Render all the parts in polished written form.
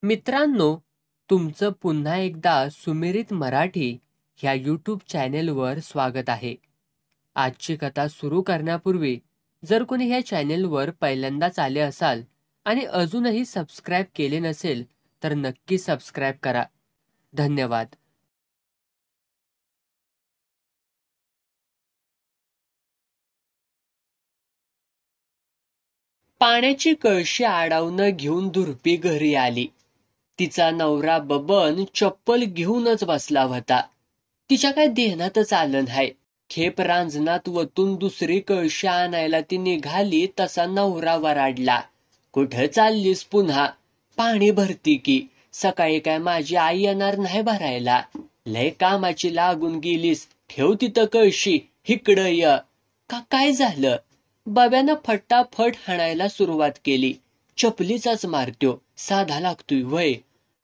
मित्रांनो, तुमचं पुन्हा एकदा सुमिरित मराठी ह्या यूट्यूब चॅनेलवर स्वागत आहे. आजची कथा सुरू करण्यापूर्वी जर कोणी ह्या चॅनेलवर पहिल्यांदाच आले असाल आणि अजूनही सबस्क्राईब केले नसेल तर नक्की सबस्क्राईब करा. धन्यवाद. पाण्याची कळशी आडावनं घेऊन धुरपी घरी आली. तिचा नवरा बबन चप्पल घेऊनच बसला होता. तिच्या काय ध्यानातच आलं नाही. खेप रांजणात वतून दुसरी कळशी आणायला ती निघाली तसा नवरा वराडला. कुठं चाललीस पुन्हा? पाणी भरती की. सकाळी काय माझी आई येणार नाही भरायला. लय कामाची लागून गेलीस. ठेव तिथं कळशी. इकडं य. का काय झालं? बब्यानं फटाफट हाणायला सुरुवात केली. चपलीचाच मारत्यो. साधा लागतोय वय.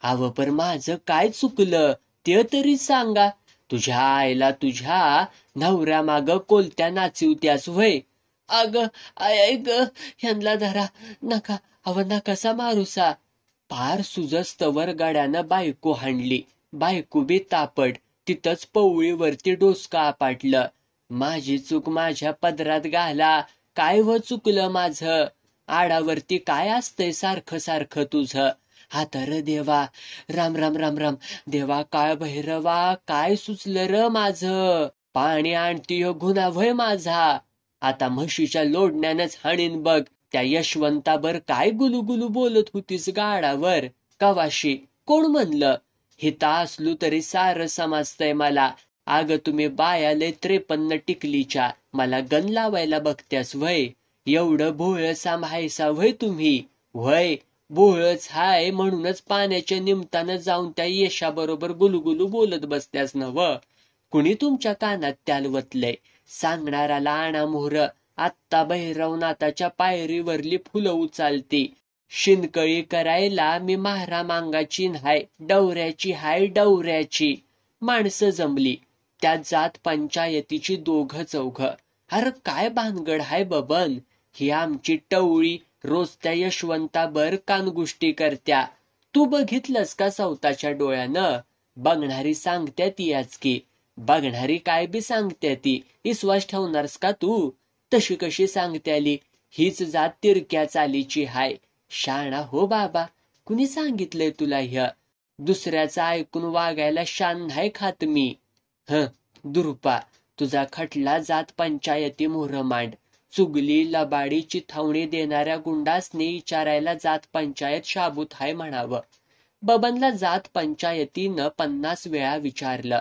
अव पर माझं काय चुकलं ते तरी सांगा. तुझ्या आईला तुझ्या नवऱ्या माग कोलत्या नाचिवत्यास वय. अग आय ग ह्यांना धरा. नका अव नकासा मारूसा. पार सुजस्तवर गाड्यानं बायको हाणली. बायको बी तापड. तिथंच पवळीवरती डोसका आपटलं. माझी चूक माझ्या पदरात घाला. काय व चुकलं माझं? आडावरती काय असतंय सारखं सारखं तुझं? हातर देवा. राम राम राम राम. देवा काय भैरवा काय सुचलं र माझं? पाणी आणतीय गुन्हा वय माझा. आता म्हशीच्या लोडण्यानंच हाणीन बघ. त्या यशवंताबर काय गुलुगुलू बोलत होतीस गाडावर कवाशी? कोण म्हणलं? हिता असलो तरी सारं समजतंय मला. अग तुम्ही बायाले 53 टिकलीच्या मला गन लावायला बघत्यास वय. एवढं भोळ सांभायसा वय तुम्ही? वय भोळच हाय म्हणूनच पाण्याच्या निमतानं जाऊन त्या यशाबरोबर गुलुगुलू बोलत बसत्यास नव. कुणी तुमच्या कानात त्याल वतलंय? सांगणाराला आणा मोहर. आत्ता भैरवनाथाच्या पायरीवरली फुलं उचालती. शिनकळी करायला मी महारा मांगाची हाय डवऱ्याची हाय डवऱ्याची. माणसं जमली. त्या जात पंचायतीची दोघं चौघ. अरे काय भानगड हाय बबन? ही आमची टवळी रोज त्या यशवंताबर कानगुष्टी करत्या. तू बघितलंस का स्वतःच्या डोळ्यानं? बघणारी सांगत्या ती याच की. बघणारी काय बी सांगत्या ती. विश्वास ठेवणारस का तू? तशी कशी सांगत्याली? हीच जात तिरक्या चालीची हाय. शाणा हो बाबा. कुणी सांगितलंय तुला ह्य? दुसऱ्याचं ऐकून वागायला शान नाही खात मी. दुरुपा. तुझा खटला जात पंचायती मोहर मांड. चुगली लबाडी चिथावणी देणाऱ्या गुंडासनी विचारायला जात पंचायत शाबूत हाय म्हणावं. बबनला जात पंचायतीनं 50 वेळा विचारलं.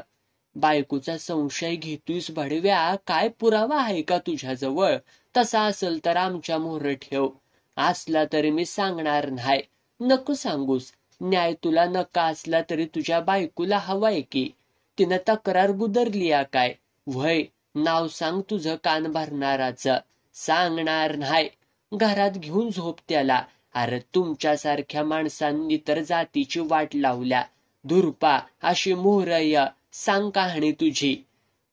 बायकोचा संशय घेतोयस भडव्या? काय पुरावा आहे का तुझ्याजवळ? तसा असेल तर आमच्या मोहर ठेव. असला तरी मी सांगणार नाही. नको सांगूस. न्याय तुला नका असला तरी तुझ्या बायकोला हवाय की. तिनं तक्रार गुदरली काय? वय नाव सांग तुझं कान भरणाराच. सांगणार नाही. घरात घेऊन झोप त्याला. अरे तुमच्यासारख्या माणसांनी तर जातीची वाट लावल्या. धुरपा अशी मोहरय. सांग कहाणी तुझी.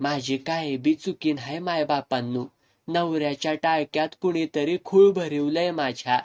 माझी काय बी चुकी नाही मायबापांनो. नवऱ्याच्या टाळक्यात कुणीतरी खूळ भरवलंय माझ्या.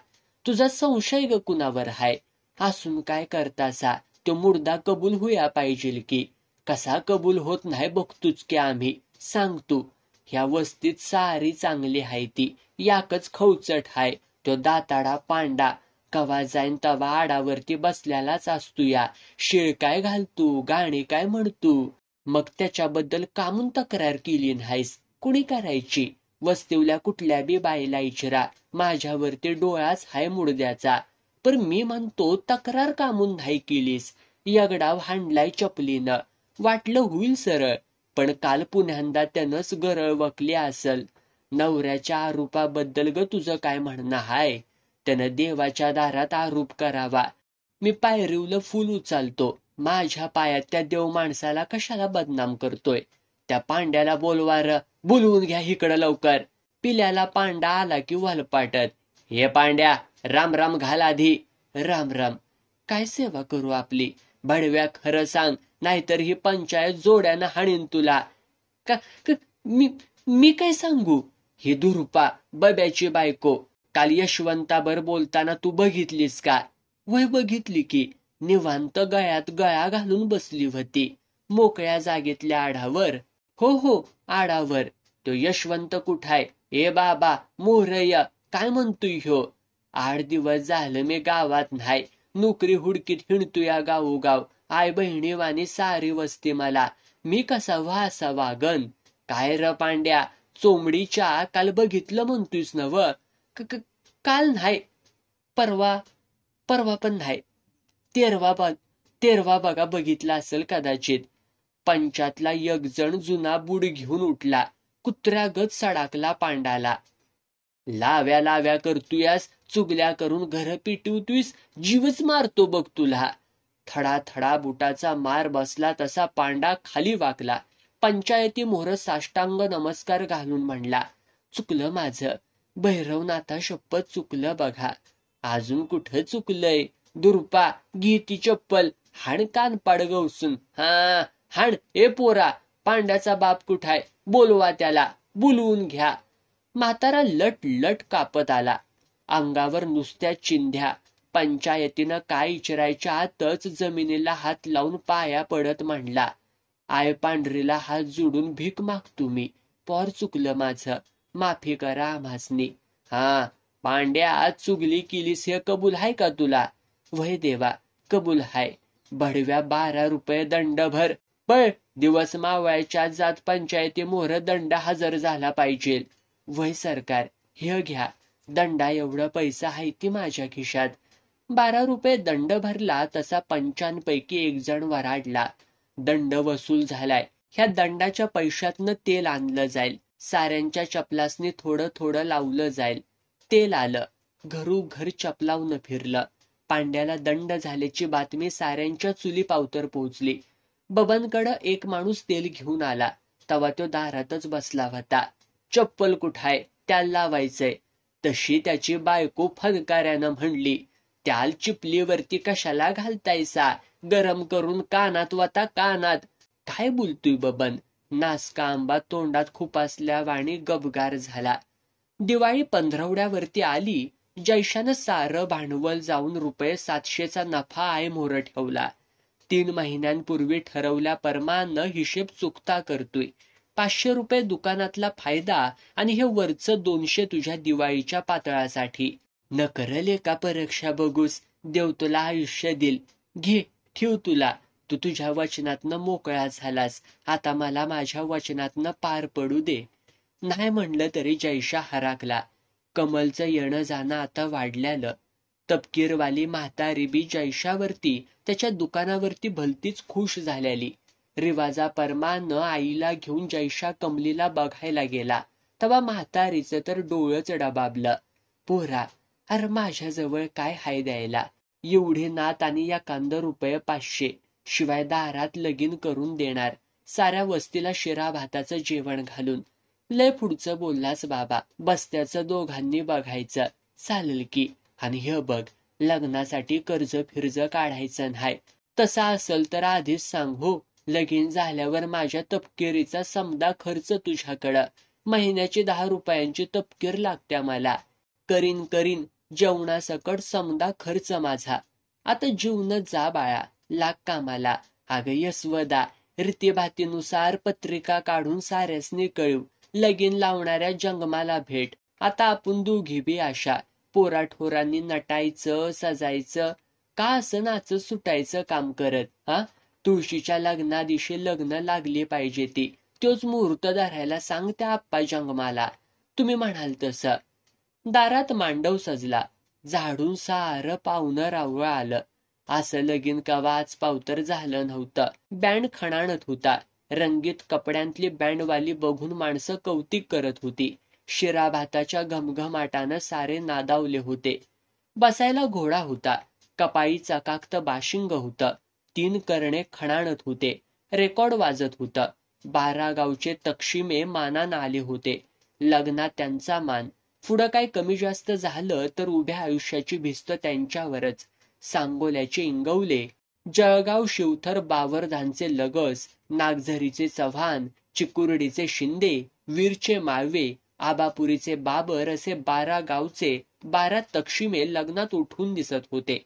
तुझा संशय ग कुणावर हाय? असून काय करतासा? तो मुर्दा कबूल होया पाहिजे की. कसा कबूल होत नाही बघतोच की आम्ही. सांग तू. ह्या वस्तीत सारी चांगली हाय ती. याकच खवचट हाय. तो दाताडा पांडा. कवा जाईन तवा आडावरती बसल्यालाच असतो या. शिळ काय घालतू? गाणी काय म्हणतू? मग त्याच्याबद्दल कामून तक्रार केली नाहीस? कुणी करायची? वस्तीवल्या कुठल्या बी बाईला इचरा. माझ्यावरती डोळाच हाय मुडद्याचा. पर मी म्हणतो तक्रार कामून नाही केलीस. यगडाव हाणलाय चपलीनं. वाटलं होईल सरळ. पण काल पुन्यांदा त्यानंच गरळ वकली असल. नवऱ्याच्या आरोपाबद्दल ग तुझं काय म्हणणं हाय? त्यानं देवाच्या दारात आरोप करावा. मी पायरीवलं फुल उचालतो. माझ्या पायात त्या देव माणसाला कशाला बदनाम करतोय? त्या पांड्याला बोलवार. बोलवून घ्या इकडं लवकर. पिल्याला पांडा आला की वालपाटत. हे पांड्या राम राम घाल आधी. राम राम. काय सेवा करू आपली? भडव्या खरं सांग. नाहीतर ही पंचायत जोड्यानं हाणीन तुला. का मी काय सांगू? ही दुरुपा बब्याची बायको. काल यशवंताबर बोलताना तू बघितलीस का? वय बघितली की. निवांत गळ्यात गळा घालून बसली होती. मोकळ्या जागेतल्या आडावर. हो हो, आडावर. तो यशवंत कुठाय? ए बाबा मोरया, काय म्हणतोय ह्यो? 8 दिवस झालं मी गावात नाही. नोकरी हुडकीत हिंडतोय गावोगाव. आई बहिणी वाणी सारी वस्ती मला. मी कसा असा वागन? काय र पांड्या, चोमडीच्या काल बघितलं म्हणतोयस नव? काल नाही, परवा परवा पण नाही. तेरवा बघा बघितला असेल कदाचित. पंचातला एक जण जुना बुड घेऊन उठला. कुत्र्यागत सडाकला पांडाला. लाव्या लाव्या करतुयास, चुगल्या करून घर पिटवतुयस, जीवच मारतो बघ तुला. थडा थडा बुटाचा मार बसला तसा पांडा खाली वाकला. पंचायती मोहर साष्टांग नमस्कार घालून म्हणला, चुकलं माझं भैरवनाथा, शपथ चुकलं बघा. अजून कुठं चुकलंय? दुर्पा घे ती चप्पल, हाण कान पाड गवसून. हा हाण. ए पोरा, पांड्याचा बाप कुठाय? बोलवा त्याला, बोलवून घ्या. म्हातारा लट लट कापत आला. अंगावर नुसत्या चिंध्या. पंचायतीनं काय इचरायच्या आतच जमिनीला हात लावून पाया पडत म्हणला, आय पांढरीला हात जोडून भीक मागतो मी. पोर चुकलं माझं, माफी करा आम्हासनी. हा पांड्या, आज चुगली केलीस हे कबूल हाय का तुला? वय देवा, कबूल हाय. भडव्या 12 रुपये दंड भर. पळ, दिवस मावळ्याच्या जात पंचायती मोहर दंड हजर झाला पाहिजे. वय सरकार, हे घ्या. दंडा एवढा पैसा आहे ती माझ्या खिशात. 12 रुपये दंड भरला तसा पंचांपैकी एक जण वराडला. दंड वसूल झालाय. ह्या दंडाच्या पैशातनं तेल आणलं जाईल. साऱ्यांच्या चपलासनी थोडं थोडं लावलं जाईल. तेल आलं. घरोघर चपलावनं फिरलं. पांड्याला दंड झाल्याची बातमी साऱ्यांच्या चुली पावतर पोहोचली. बबनकडं एक माणूस तेल घेऊन आला. तवा तो दारातच बसला होता. चप्पल कुठाय? त्याला लावायचंय. तशी त्याची बायको फनकाऱ्यानं म्हणली, त्याल चिपलीवरती कशाला घालतायसा? गरम करून कानात वता, कानात. काय बोलतोय बबन? नासका आंबा तोंडात खुपासल्या वाणी गबगार झाला. दिवाळी पंधरवड्यावरती आली. जयशानं सारं भांडवल जाऊन रुपये 700चा नफा आय मोहर ठेवला. 3 महिन्यांपूर्वी ठरवल्या परमानं हिशेब चुकता करतोय. 500 रुपये दुकानातला फायदा आणि हे वरचं 200 तुझ्या दिवाळीच्या पातळासाठी. न करल एका परीक्षा बघूस, देव तुला आयुष्य दिल. घे, ठेव तुला. तू तुझ्या वचनातनं मोकळा झालास. आता मला माझ्या वचनातनं पार पडू दे. नाही म्हणलं तरी जयशा हराकला. कमलचं येणं जाणं आता वाढल्यालं. तपकीरवाली म्हातारी बी जयशावरती, त्याच्या दुकानावरती भलतीच खुश झालेली. रिवाजा परमानं आईला घेऊन जयशा कमलीला बघायला गेला. तेव्हा म्हातारीचं तर डोळंच डबाबलं. पोरा, अरे माझ्याजवळ काय हाय द्यायला? एवढे नात आणि एखादं रुपये 500, शिवाय दारात लगीन करून देणार. साऱ्या वस्तीला शिरा भाताचं जेवण घालून. लय पुढचं बोललास बाबा. बस्त्याचं दोघांनी बघायचं. चालेल की. आणि हे बघ, लग्नासाठी कर्ज फिर्ज काढायचं नाही. तसा असेल तर आधीच सांग हो. लगीन झाल्यावर माझ्या तपकिरीचा समदा खर्च तुझ्याकडं. महिन्याची 10 रुपयांची तपकीर लागत्या मला. करीन जेवणासकट समदा खर्च माझा. आता जीवनच जा बाळा, लाग कामाला. अगं यशवदा, रीतीभातीनुसार पत्रिका काढून साऱ्यासनी कळव. लगीन लावणाऱ्या जंगमाला भेट. आता आपण दोघी बी अशा पोराठोरांनी नटायचं, सजायचं, का असं नाचत सुटायचं काम करत. हा, तुळशीच्या लग्नादिवशी लग्न लागली पाहिजे ती. तोच मुहूर्त धरायला सांग त्या आप्पा जंगमाला. तुम्ही म्हणाल तसं. दारात मांडव सजला. झाडून सारं पाहुणं रावळ आलं. असं लगीन कवा आज पावतर झालं नव्हतं. बँड खणाणत होता. रंगीत कपड्यांतली बँडवाली बघून माणसं कौतिक करत होती. शिरा भाताच्या घमघमाटानं सारे नादावले होते. बसायला घोडा होता. कपाळी चकाकत बाशिंग होतं. 3 करणे खणाणत होते. रेकॉर्ड वाजत होतं. 12 गावचे तक्षिमे मानानं आले होते. लग्नात त्यांचा मान. पुढं काय कमी जास्त झालं तर उभ्या आयुष्याची भिस्त त्यांच्यावरच. सांगोल्याचे इंगवले, जळगाव शिवथर बावरधानचे लगस, नागझरीचे चव्हाण, चिकुर्डीचे शिंदे, वीरचे माळवे, आबापुरीचे बाबर असे 12 गावचे 12 तक्षिमे लग्नात उठून दिसत होते.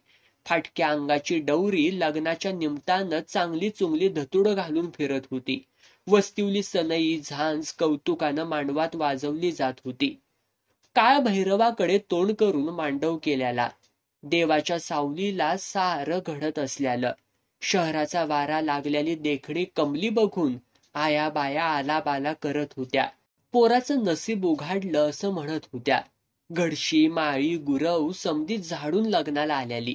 फाटक्या अंगाची डवरी लग्नाच्या निमतानं चांगली चुंगली धतुडं घालून फिरत होती. वस्तीवली सनई झांज कौतुकानं मांडवात वाजवली जात होती. काळ भैरवाकडे तोंड करून मांडव केल्याला, देवाच्या सावलीला सारं घडत असल्यालं. शहराचा वारा लागलेली देखणी कमली बघून आया बाया आलाबाला करत होत्या. पोराचं नसीब उघाडलं असं म्हणत होत्या. घडशी माळी गुरव समधी झाडून लग्नाला आल्याली.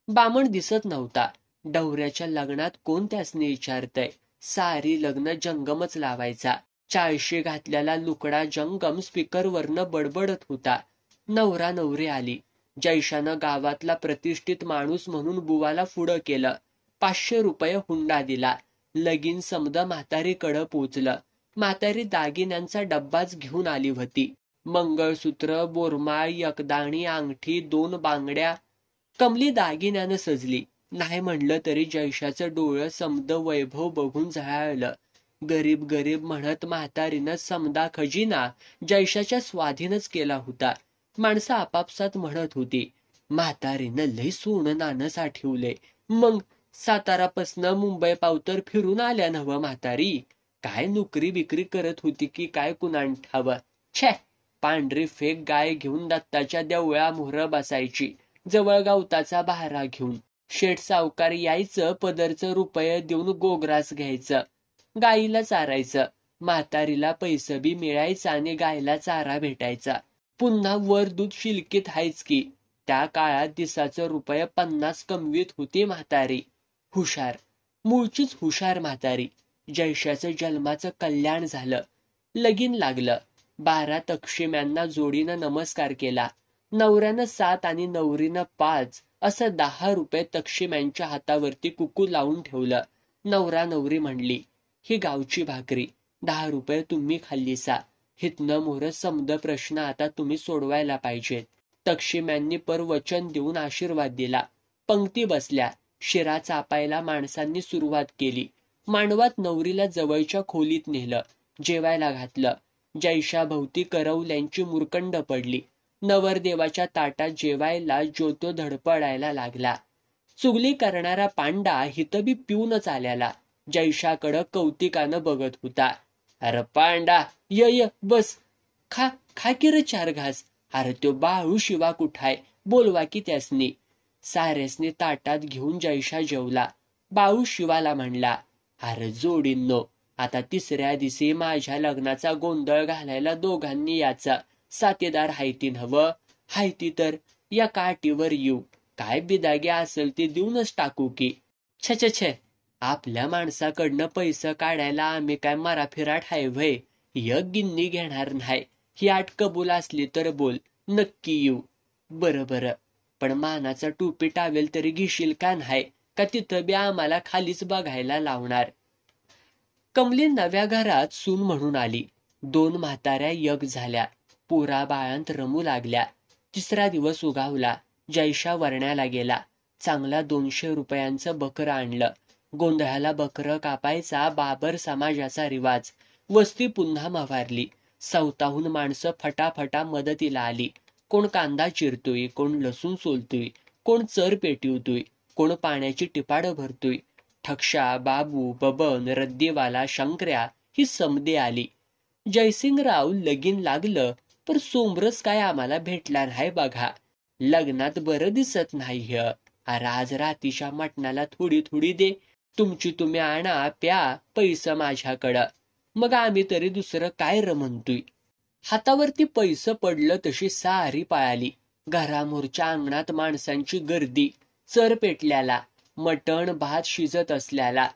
बामण दिसत नव्हता. डवऱ्याच्या लग्नात कोण त्यासनी विचारतय. सारी लग्न जंगमच लावायचा. 40 घातल्याला लुकडा जंगम स्पीकरवरनं बडबडत होता. नवरा नवरी आली. जैशानं गावातला प्रतिष्ठित माणूस म्हणून बुवाला पुढं केलं. 500 रुपये हुंडा दिला. लगीन समद म्हातारीकडं पोचलं. म्हातारी दागिन्यांचा डब्बाच घेऊन आली होती. मंगळसूत्र, बोरमाळ, एकदाणी, अंगठी, 2 बांगड्या. कमली दागिन्यानं सजली. नाही म्हणलं तरी जैशाचं डोळं समद वैभव बघून झळाळलं. गरीब गरीब म्हणत म्हातारीनं समदा खजिना जैशाच्या स्वाधीनच केला होता. माणसं आपापसात म्हणत होती, म्हातारीनं लय सोनं नाणं साठवलंय. मग सातारापासनं मुंबई पावतर फिरून आल्या नव्ह म्हातारी. काय नोकरी बिकरी करत होती की काय कुणान ठावं. छे, पांढरी फेक गाय घेऊन दत्ताच्या देवळा मोहर बसायची. जवळ गवताचा बहारा घेऊन. शेठ सावकार यायचं, पदरचं रुपये देऊन गोग्रास घ्यायचं. गाईला चारायचं. म्हातारीला पैसे बी मिळायचा आणि गायला चारा भेटायचा. पुन्हा वर दूध शिलकीत हायच की. त्या काळात दिसाचं रुपये 50 कमवीत होती म्हातारी. हुशार, मूळचीच हुशार म्हातारी. जैशाचं जन्माचं कल्याण झालं. लगीन लागलं. 12 तक्षिम्यांना जोडीनं नमस्कार केला. नवऱ्यानं 7 आणि नवरीनं 5 असं 10 रुपये तक्षिम्यांच्या हातावरती कुकू लावून ठेवलं. नवरा नवरी म्हणली, ही गावची भाकरी, 10 रुपये तुम्ही खाल्लीसा. हितनं मोर समद प्रश्न आता तुम्ही सोडवायला पाहिजेत. तक्षिम्यांनी पर वचन देऊन आशीर्वाद दिला. पंक्ती बसल्या. शिरा चापायला माणसांनी सुरुवात केली. मांडवात नवरीला जवळच्या खोलीत नेलं. जेवायला घातलं. जैशाभोवती करवल्यांची मुरकंड पडली. नवरदेवाच्या ताटात जेवायला ज्योतो धडपडायला लागला. चुगली करणारा पांडा हितबी पिऊनच आल्याला. जैशाकडं कौतिकानं बघत होता. अरे पांडा, य बस, खा खा की रे 4 घास. अरे त्यो बाळू शिवा कुठाय, बोलवा की त्यासनी. साऱ्यासनी ताटात घेऊन जैशा जेवला. बाळू शिवाला म्हणला, अरे जोडींनो, आता 3ऱ्या दिवशी माझ्या लग्नाचा गोंधळ घालायला दोघांनी याचा. साथीदार हायती नव्ह. हायती तर या काठीवर येऊ. काय बिदागी असेल ते देऊनच टाकू की. छे छे, आपल्या माणसाकडनं पैसे काढायला आम्ही काय माराफिराट हाय व्हय. एक गिन्नी घेणार नाही. ही आट कबूल असली तर बोल, नक्की येऊ. बरं, पण मानाचा टोपी टावेल तरी घेशील का नाही, का तिथं बी आम्हाला खालीच बघायला लावणार. कमली नव्या घरात सून म्हणून आली. 2 म्हाताऱ्या यग झाल्या. पोरा बाळांत रमू लागल्या. 3रा दिवस उगावला. जैशा वरण्याला गेला. चांगला 200 रुपयांचं बकरं आणलं. गोंधळाला बकरं कापायचा बाबर समाजाचा रिवाज. वस्ती पुन्हा मवारली. सौताहून माणसं फटाफटा मदतीला आली. कोण कांदा चिरतोय, कोण लसूण सोलतोय, कोण चर पेटवतोय, कोण पाण्याची टिपाडं भरतोय. ठक्षा, बाबू, बबन, रद्दीवाला, शंकर्या ही समदे आली. जयसिंगराव लगीन लागलं, पण सोमरस काय आम्हाला भेटला नाही बघा. लग्नात बरं दिसत नाही. अरे आज रातीच्या मटणाला थोडी थोडी दे. तुमची तुम्ही आणा, प्या, पैसा माझ्याकडं. मग आम्ही तरी दुसरं काय म्हणतोय. हातावरती पैसे पडलं तशी सारी पळाली. घरामोरच्या अंगणात माणसांची गर्दी. चर पेटल्याला, मटण भात शिजत असल्याला.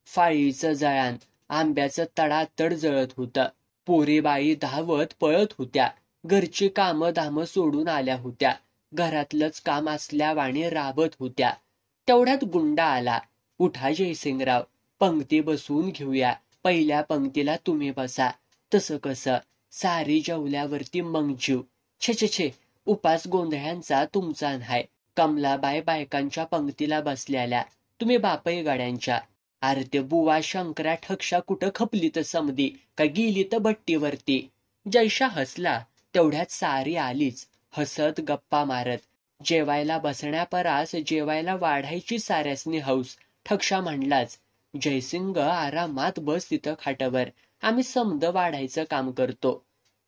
फाळीचं जळान, आंब्याचं तडातड जळत होतं. पोरीबाई धावत पळत होत्या. घरची कामं धामं सोडून आल्या होत्या. घरातलंच काम असल्यावाणी राबत होत्या. तेवढ्यात गुंडा आला. उठा जयसिंगराव, पंक्ती बसवून घेऊया. पहिल्या पंक्तीला तुम्ही बसा. तसं कसं, सारी जेवल्यावरती मग जीव. छे, उपास गोंधळ्यांचा तुमचा नाही. कमलाबाई बायकांच्या पंक्तीला बसल्याल्या, तुम्ही बापई गाड्यांच्या. अरे ते बुवा शंकरा ठक्षा कुठं खपली तर समधी, का गेली तर भट्टीवरती. जैशा हसला. तेवढ्यात सारी आलीच. हसत गप्पा मारत. जेवायला बसण्यापरास जेवायला वाढायची साऱ्यासनी हौस. ठक्षा म्हणलाच, जयसिंग आरामात बस तिथं खाटावर, आम्ही समद वाढायचं काम करतो.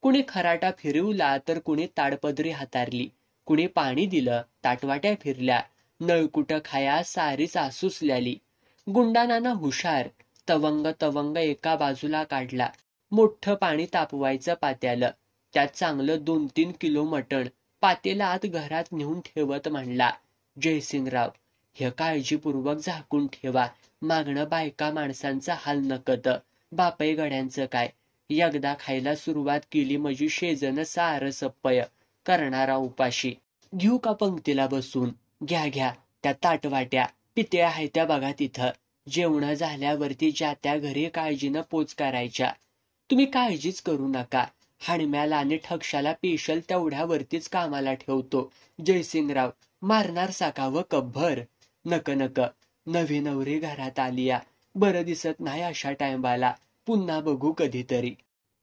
कुणी खराटा फिरवला तर कुणी ताडपदरी हातारली, कुणी पाणी दिलं, ताटवाट्या फिरल्या, नळकुटं खाया सारीच आसुसल्याली. गुंडानानं हुशार, तवंग तवंग एका बाजूला काढला. मोठं पाणी तापवायचं पात्यालं, त्यात चांगलं 2-3 किलो मटण पातेलात घरात नेऊन ठेवत म्हणला, जयसिंगराव, हे काळजीपूर्वक झाकून ठेवा, मागणं बायका माणसांचा हाल नकत. बापय गड्यांचं काय, एकदा खायला सुरुवात केली म्हणजे शेजनं सारं सप्पय, करणारा उपाशी. घेऊ का पंक्तीला बसून? घ्या घ्या, त्या ताटवाट्या पित्या आहे त्या बघा तिथं. जेवण झाल्यावरती ज्या त्या घरी काळजीनं पोच करायच्या. तुम्ही काळजीच करू नका, हाणम्याला आणि ठक्षाला पेशल तेवढ्यावरतीच कामाला ठेवतो. जयसिंगराव, मारणार साकावं कब्भर? नक नक, नवी नवरी घरात आलिया, बरं दिसत नाही अशा टायमाला, पुन्हा बघू कधीतरी.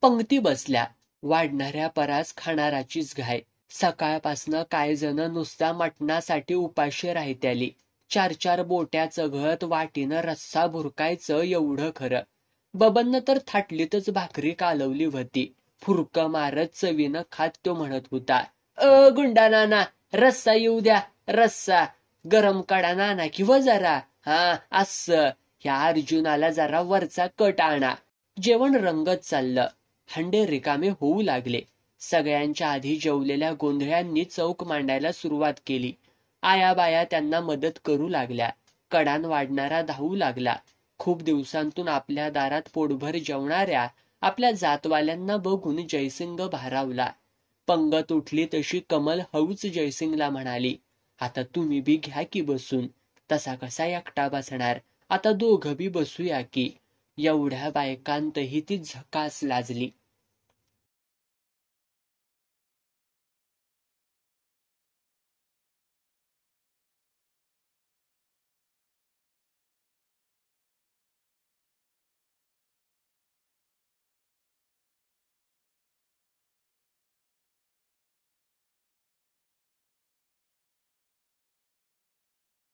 पंक्ती बसल्या. वाढणाऱ्या परास खाणाराचीच घाय. सकाळपासनं काय जण नुसता मटणासाठी उपाशी राहत्याली. 4-4 बोट्या चघळत वाटीनं रस्सा भुरकायचं एवढं खरं. बबननं तर थाटलीतच भाकरी कालवली होती. फुरकं मारत चवीनं खात तो म्हणत होता, गुंडा नाना, रस्सा येऊ द्या, रस्सा गरम काढा नाना किंवा जरा. हा असं, ह्या अर्जुनाला जरा वरचा कट आणा. जेवण रंगत चाललं. हंडे रिकामे होऊ लागले. सगळ्यांच्या आधी जेवलेल्या गोंधळ्यांनी चौक मांडायला सुरुवात केली. आयाबाया त्यांना मदत करू लागल्या. कडान वाढणारा धावू लागला. खूप दिवसांतून आपल्या दारात पोटभर जेवणाऱ्या आपल्या जातवाल्यांना बघून जयसिंग भारावला. पंगत उठली तशी कमल हळूच जयसिंगला म्हणाली, आता तुम्ही बी घ्या की बसून. तसा कसा एकटा बसणार, आता दोघं बी बसूया की. एवढ्या बायकांतही ती झकास लाजली.